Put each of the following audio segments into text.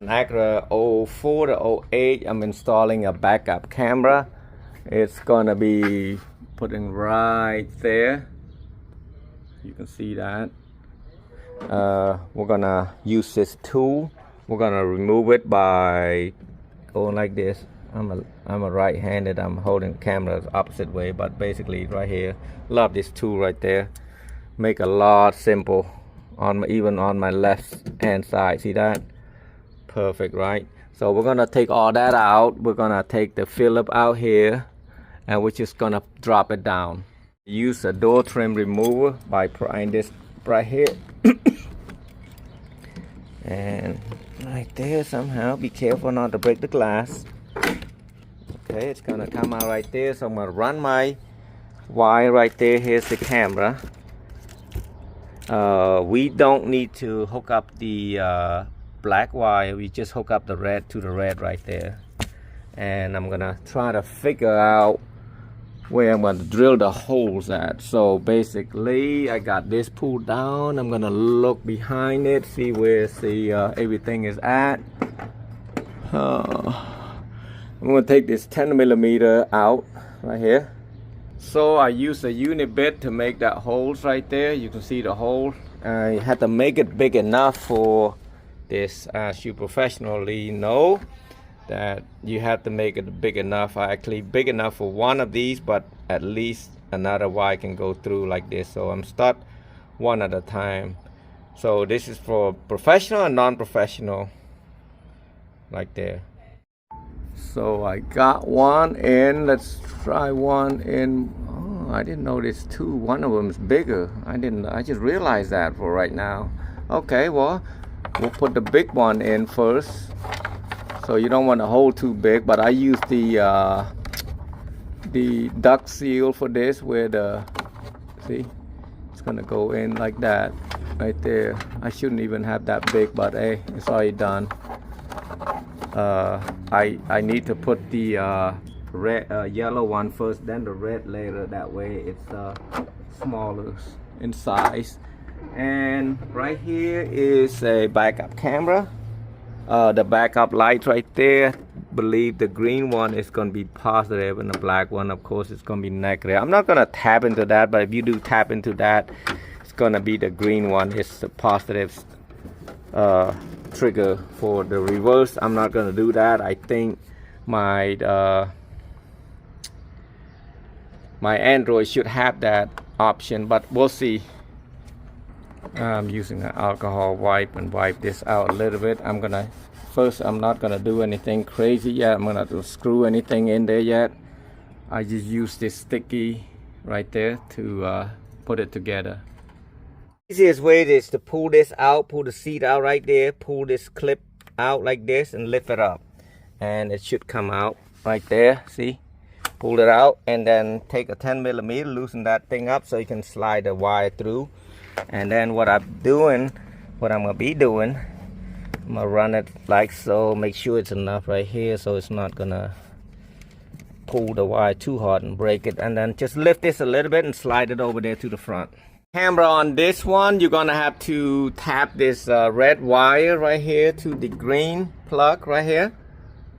Acura 04 to 08, I'm installing a backup camera. It's gonna be putting right there. You can see that. We're gonna use this tool. We're gonna remove it by going like this. I'm a right-handed. I'm holding the camera the opposite way, but basically right here. Love this tool right there. Make a lot simple even on my left hand side. See that? Perfect, right? So we're gonna take all that out. We're gonna take the Phillip out here, and we're just gonna drop it down. Use a door trim remover by prying this right here. And right there somehow. Be careful not to break the glass. Okay, it's gonna come out right there. So I'm gonna run my wire right there. Here's the camera. We don't need to hook up the black wire. We just hook up the red to the red right there. And I'm gonna try to figure out where I'm going to drill the holes at. So basically I got this pulled down. I'm gonna look behind it, see where everything is at. I'm gonna take this 10mm out right here. So I use a unit bit to make that holes right there. You can see the hole. I had to make it big enough for this. As you professionally know that you have to make it big enough. Actually big enough for one of these, but at least another wire can go through like this. So I'm start one at a time. So this is for professional and non-professional like there. So I got one in. Let's try one in. Oh, I didn't know this two. One of them is bigger. I just realized that for right now. Okay, well, we'll put the big one in first. So you don't want the hole too big, but I use the duct seal for this, where see, it's gonna go in like that right there. I shouldn't even have that big, but hey, it's already done. I need to put the yellow one first, then the red later. That way it's smaller in size. And right here is a backup camera. The backup light right there. Believe the green one is going to be positive, and the black one, of course, is going to be negative. I'm not going to tap into that, but if you do tap into that, it's going to be the green one. It's the positive trigger. For the reverse, I'm not going to do that. I think my my Android should have that option, but we'll see. I'm using an alcohol wipe and wipe this out a little bit. I'm not gonna do anything crazy yet. I'm gonna screw anything in there yet. I just use this sticky right there to put it together. Easiest way is to pull this out, pull the seat out right there, pull this clip out like this and lift it up, and it should come out right there. See, pull it out, and then take a 10mm, loosen that thing up so you can slide the wire through. And then what I'm gonna be doing, I'm gonna run it like so. Make sure it's enough right here so it's not gonna pull the wire too hard and break it. And then just lift this a little bit and slide it over there to the front. Camera on this one, you're gonna have to tap this red wire right here to the green plug right here.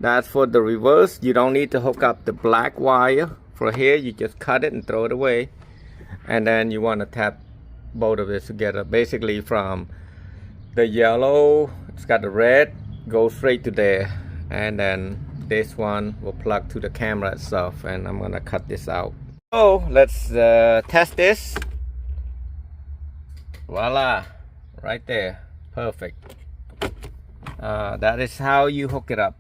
That's for the reverse. You don't need to hook up the black wire for here. You just cut it and throw it away. And then you want to tap both of this together. Basically from the yellow, it's got the red, go straight to there. And then this one will plug to the camera itself. And I'm gonna cut this out. So let's test this. Voila, right there, perfect. That is how you hook it up.